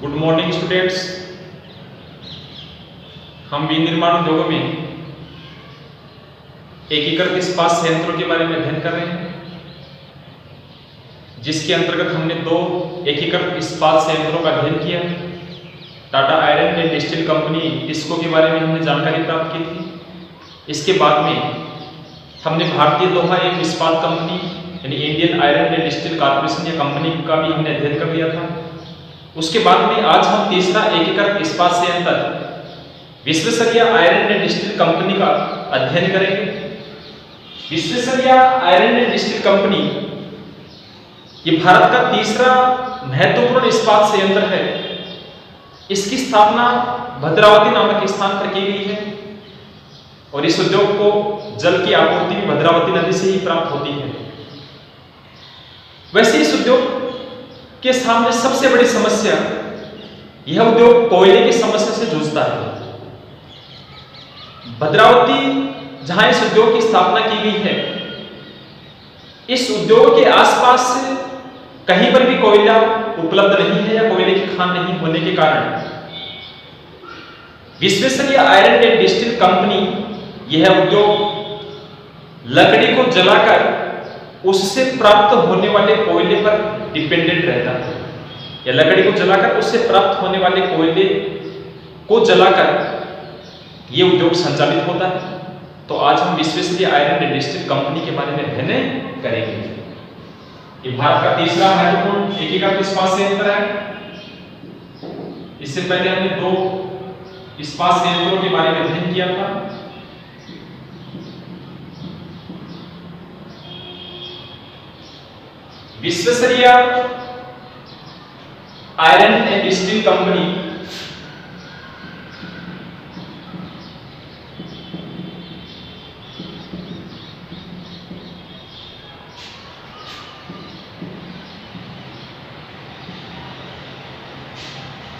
Good morning students. हम विनिर्माण उद्योगों में एकीकृत इस्पात संयंत्रों के बारे में अध्ययन कर रहे हैं, जिसके अंतर्गत हमने दो एकीकृत इस्पात संयंत्रों का अध्ययन किया। Tata iron and steel company TISCO के बारे में हमने जानकारी प्राप्त की थी। इसके बाद में हमने भारतीय लोहा एवं इस्पात कंपनी यानी Indian iron and steel corporation या कंपनी का भी हमने अध्ययन कर लिया था। उसके बाद में आज हम तीसरा एकीकृत इस्पात संयंत्र Visvesvaraya iron and steel company का अध्ययन करेंगे। Visvesvaraya iron and steel company ये भारत का तीसरा महत्वपूर्ण इस्पात संयंत्र है। इसकी स्थापना भद्रावती नामक स्थान पर की गई है और इस उद्योग को जल की आपूर्ति भी भद्रावती नदी से ही प्राप्त होती है। वैसे इस उद्योग के सामने सबसे बड़ी समस्या, यह उद्योग कोयले की समस्या से जूझता है। भद्रावती जहां इस उद्योग की स्थापना की गई है, इस उद्योग के आसपास कहीं पर भी कोयला उपलब्ध नहीं है या कोयले की खान नहीं होने के कारण Visvesvaraya iron and steel company यह उद्योग लकड़ी को जलाकर उससे प्राप्त होने वाले कोयले पर डिपेंडेंट रहता है, या लकड़ी को जलाकर उससे प्राप्त होने वाले कोयले को जलाकर यह उद्योग संचालित होता है। तो आज हम Visvesvaraya iron and steel company के बारे में अध्ययन करेंगे। ये भारत का तीसरा महत्वपूर्ण एकीकृत इस्पात संयंत्र है। इससे पहले हमने दो इस्पात संयंत्रों के बारे में अध्ययन किया था। Visvesvaraya iron and steel company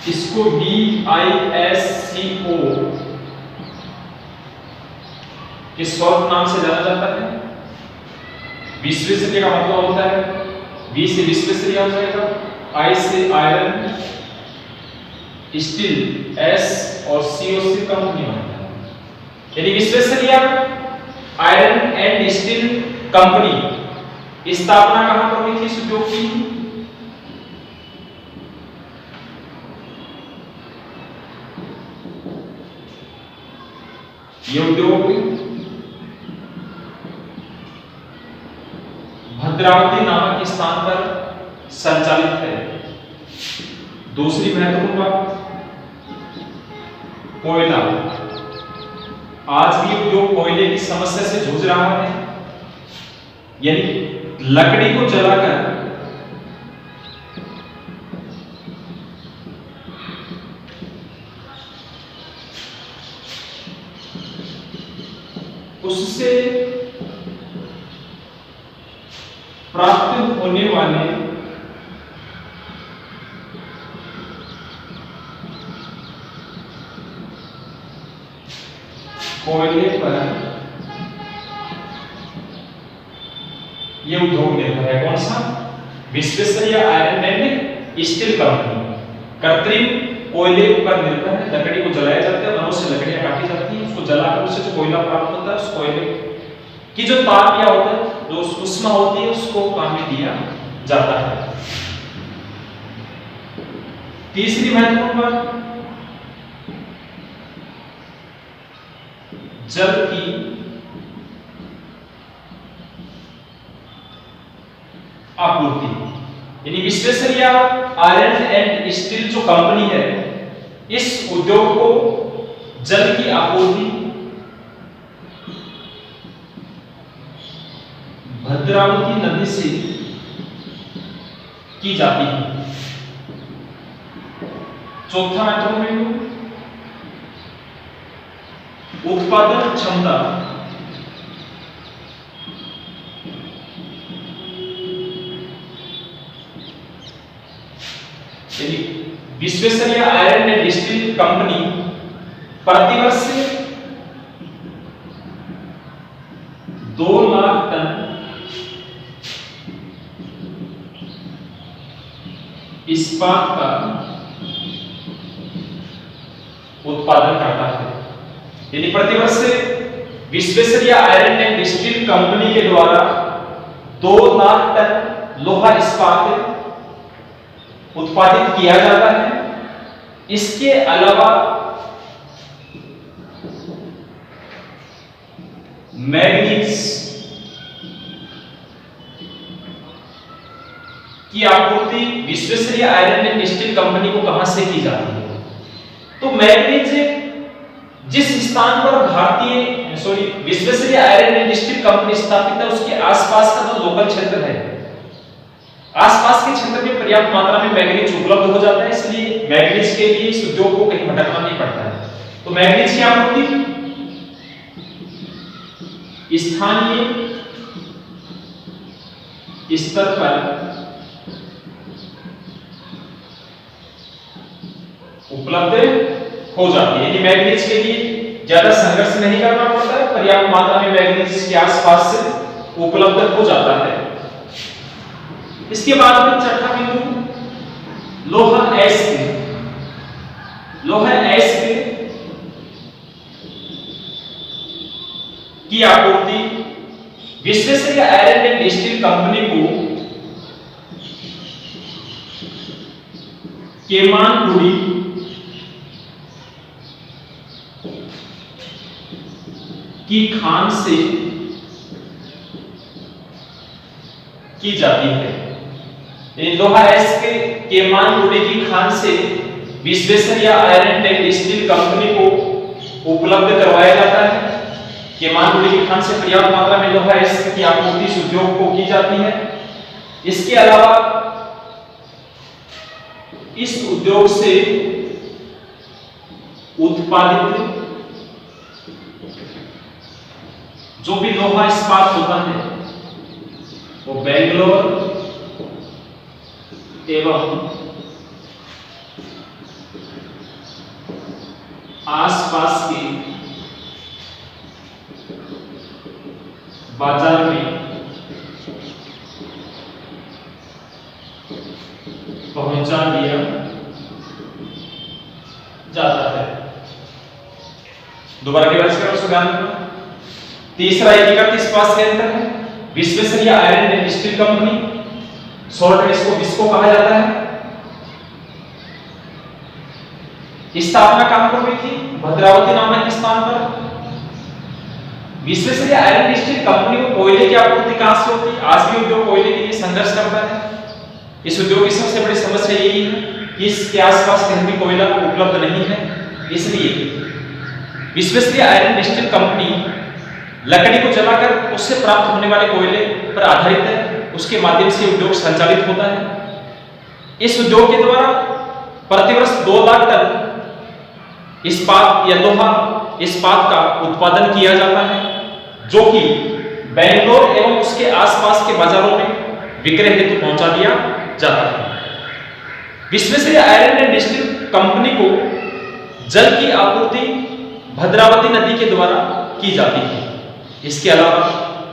इसको VISCO के शॉर्ट नाम से जाना जाता है। विश्वेश्वरैया का मतलब होता है, V से विश्वेश्वरैया हो जाएगा, I से आयरन, स्टील S और CO से कंपनी होता है। यानी Visvesvaraya iron and steel company स्थापना कहां पर हुई थी इस उद्योग की? ये उद्योग भद्रावती नामक स्थान पर संचालित है। दूसरी महत्वपूर्ण बात, कोयला। आज भी उद्योग कोयले की समस्या से जूझ रहा है, यानी लकड़ी को जलाकर उससे प्राप्त होने वाले कोयले पर यह उद्योग निर्भर है। कौन सा? Visvesvaraya iron and steel company कृत्रिम कोयले पर निर्भर है। लकड़ी को जलाया जाता है, वनों से लकड़ियां काटी जाती हैं, उसको जलाकर उससे जो कोयला प्राप्त होता है, उस कोयले की जो ताप या होता है, जो उष्मा होती है, उसको काम में दिया जाता है। तीसरी महत्वपूर्ण बात, जल की आपूर्ति। यानी विश्वेश्वरैया आयरन एंड स्टील जो कंपनी है, इस उद्योग को जल की आपूर्ति भद्रावती नदी से की जाती है। चौथा महत्वपूर्ण, उत्पादन क्षमता। यानी Visvesvaraya iron and steel company प्रतिवर्ष 2 लाख टन इस्पात का उत्पादन करता है। यदि प्रतिवर्ष Visvesvaraya iron and steel company के द्वारा 2 लाख टन लोहा इस्पात उत्पादित किया जाता है, इसके अलावा मैग्नीज की आपूर्ति Visvesvaraya iron and steel company को कहां से की जाती है? तो मैग्नीज जिस स्थान पर Visvesvaraya iron and steel company स्थापित है उसके आसपास का जो लोकल क्षेत्र है, आसपास के क्षेत्र में पर्याप्त मात्रा में मैग्नीज उपलब्ध हो जाता है, इसलिए मैग्नीज के लिए इस उद्योग को कहीं भटकना नहीं पड़ता है। तो मैग्नीज की आपूर्ति स्थानीय स्तर पर उपलब्ध हो जाती है। यदि मैग्नीज के लिए ज्यादा संघर्ष नहीं करना पड़ता है, पर्याप्त मात्रा में मैग्नीज के आसपास से उपलब्ध हो जाता है। इसके बाद में छठा बिंदु लोहा एस्क। लोहा एस्क की आपूर्ति Visvesvaraya iron and steel company को केमानटुडी की खान से की जाती है। लोहा एस्क केमानटुडी की खान से Visvesvaraya iron and steel company को उपलब्ध करवाया जाता है। केमानटुडी की खान से पर्याप्त मात्रा में लोहा एस्क की आपूर्ति इस उद्योग को की जाती है। इसके अलावा इस उद्योग से उत्पादित जो भी लोहा इस्पात होता है वो बेंगलोर एवं आसपास के बाजार में पहुंचा दिया जाता है। दोबारा के बात तीसरा एकीकृत इस्पात संयंत्र है Visvesvaraya iron and steel company, short में इसको विस्को कहा जाता है। स्थापना कहां पर हुई थी? भद्रावती नामक स्थान पर। Visvesvaraya iron and steel company को कोयले की आपूर्ति कहां से होती है? आज भी उद्योग कोयले के लिए संघर्ष करता है। इस उद्योग की सबसे बड़ी समस्या यही है कि इसके आसपास कहीं भी कोयला उपलब्ध नहीं है, इसलिए Visvesvaraya iron and steel company लकड़ी को जलाकर उससे प्राप्त होने वाले कोयले पर आधारित है, उसके माध्यम से उद्योग संचालित होता है। इस उद्योग के द्वारा प्रतिवर्ष 2 लाख टन इस्पात या लोहा इस्पात का उत्पादन किया जाता है, जो कि बेंगलोर एवं उसके आसपास के बाजारों में विक्रय हेतु पहुंचा दिया जाता है। Visvesvaraya iron and steel company को जल की आपूर्ति भद्रावती नदी के द्वारा की जाती है। इसके अलावा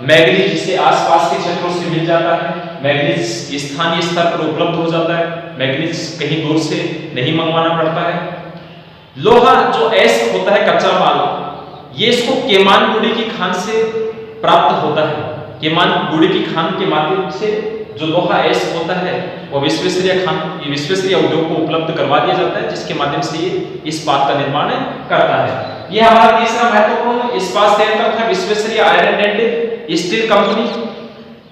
मैग्नीज जिसे आसपास के क्षेत्रों से मिल जाता है, मैग्नीज स्थानीय स्तर पर उपलब्ध हो जाता है, मैग्नीज कहीं दूर से नहीं मंगवाना पड़ता है। लोहा जो एस्क होता है कच्चा माल, ये इसको केमानटुडी की खान से प्राप्त होता है। केमानटुडी की खान के माध्यम से जो लोहा एस्क होता है वो विश्वेश्वरैया उद्योग को उपलब्ध करवा दिया जाता है, जिसके माध्यम से ये इस्पात का निर्माण करता है। यह हमारा तीसरा महत्वपूर्ण इस्पात संयंत्र था Visvesvaraya iron and steel company.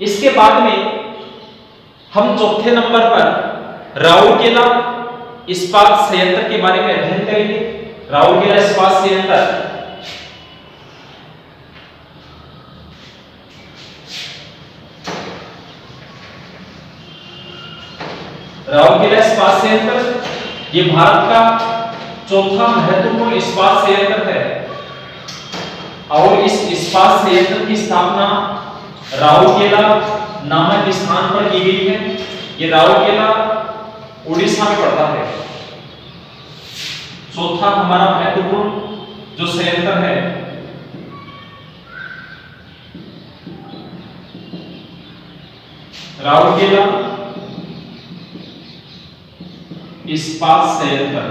इसके बाद में हम चौथे नंबर पर राउरकेला इस्पात संयंत्र के बारे में अध्ययन करेंगे। राउरकेला इस्पात संयंत्र ये भारत का चौथा महत्वपूर्ण इस्पात संयंत्र है और इस इस्पात संयंत्र की स्थापना राउरकेला नामक स्थान पर की गई है। ये राउरकेला उड़ीसा में पड़ता है। चौथा हमारा महत्वपूर्ण जो संयंत्र है राउरकेला इस्पात संयंत्र।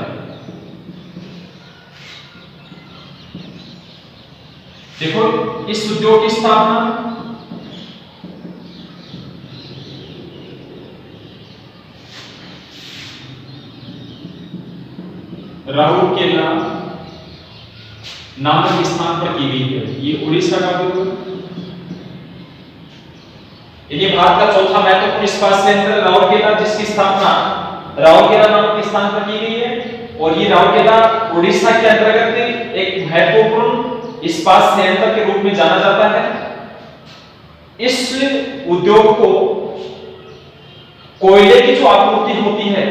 देखो इस उद्योग की स्थापना राउरकेला नामक स्थान पर की गई है। ये उड़ीसा का उद्योग। ये भारत का चौथा महत्वपूर्ण इस्पात संयंत्र राउरकेला, जिसकी स्थापना राउरकेला नामक स्थान पर की गई है। और ये राउरकेला उड़ीसा के अंतर्गत एक महत्वपूर्ण इस्पात संयंत्र के रूप में जाना जाता है। इस उद्योग को कोयले की जो आपूर्ति होती है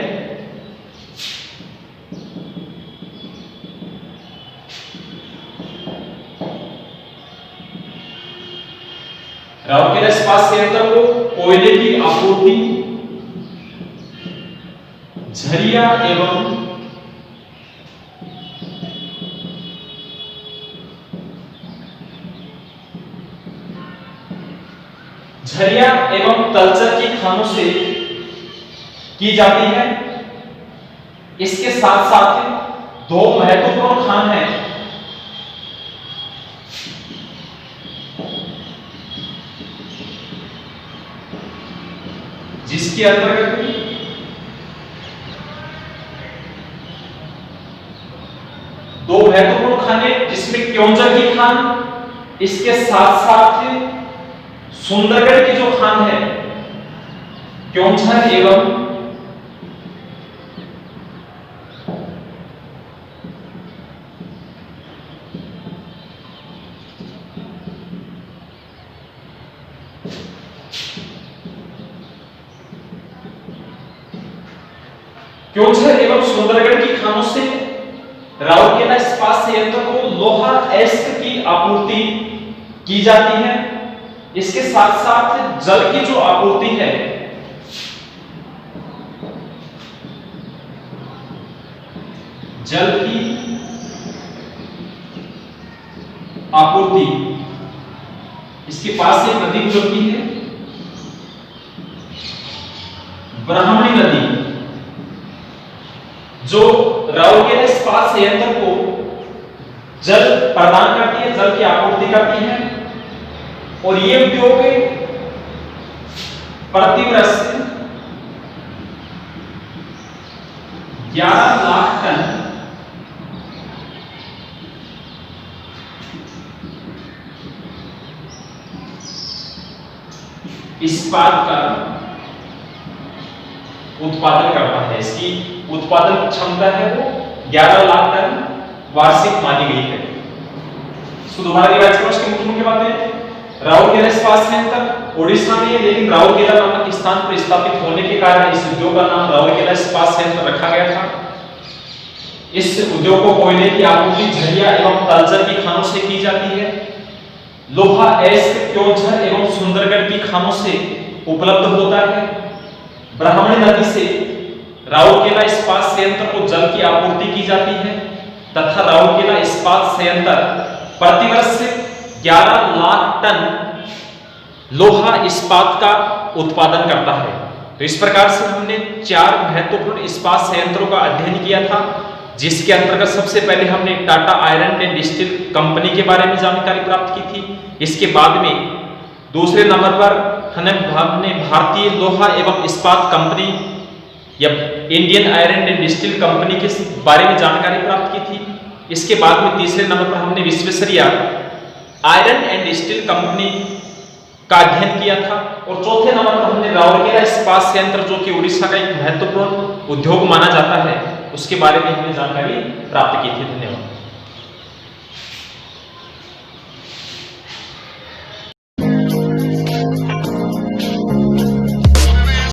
राउरकेला इस्पात संयंत्र को कोयले की आपूर्ति झरिया एवं तलचर की खानों से की जाती है। इसके साथ साथ दो महत्वपूर्ण खान हैं, जिसके अंतर्गत दो महत्वपूर्ण खाने, जिसमें क्योंझर की खान, इसके साथ साथ सुंदरगढ़ की जो खान है, क्योंझर एवं क्योंझर एवं सुंदरगढ़ की खानों से राउरकेला इस्पात संयंत्र को लोहा एस्क की आपूर्ति की जाती है। इसके साथ साथ जल की जो आपूर्ति है, जल की आपूर्ति, इसके पास एक नदी गुजरती है, ब्राह्मणी नदी, जो राउरकेला इस्पात संयंत्र को जल प्रदान करती है, जल की आपूर्ति करती है। और ये उद्योग प्रतिवर्ष 11 लाख टन इस्पात का उत्पादन करता है। इसकी उत्पादन क्षमता है वो 11 लाख टन वार्षिक मानी गई है। इसको दोबारा रिवाइज करो। इसकी मुख्य बातें, राउरकेला इस्पात संयंत्र उड़ीसा में है, लेकिन राउरकेला नामक स्थान पर स्थापित होने के कारण इस उद्योग का नाम राउरकेला इस्पात संयंत्र रखा गया था। इस उद्योग को कोयले की आपूर्ति झरिया एवं तलचर की खानों से की जाती है। लोहा एस्क, क्योंझर एवं सुंदरगढ़ की खानों से उपलब्ध होता है। ब्राह्मणी नदी से राउरकेला इस्पात संयंत्र को जल की आपूर्ति की जाती है तथा राउरकेला इस्पात संयंत्र प्रतिवर्ष 11 लाख टन लोहा इस्पात का उत्पादन करता है। तो इस प्रकार से हमने 4 महत्वपूर्ण इस्पात संयंत्रों का अध्ययन किया था, जिसके अंतर्गत सबसे पहले हमने Tata iron and steel company के बारे में जानकारी प्राप्त की थी। इसके बाद में दूसरे नंबर पर हमने भारतीय लोहा एवं इस्पात कंपनी या Indian iron and steel company के बारे में जानकारी प्राप्त की थी। इसके बाद में तीसरे नंबर पर हमने Visvesvaraya iron and steel company का अध्ययन किया था। और चौथे नंबर पर हमने राउरकेला इस्पात संयंत्र, जो कि उड़ीसा का एक महत्वपूर्ण उद्योग माना जाता है, उसके बारे में हमने जानकारी प्राप्त की थी। धन्यवाद।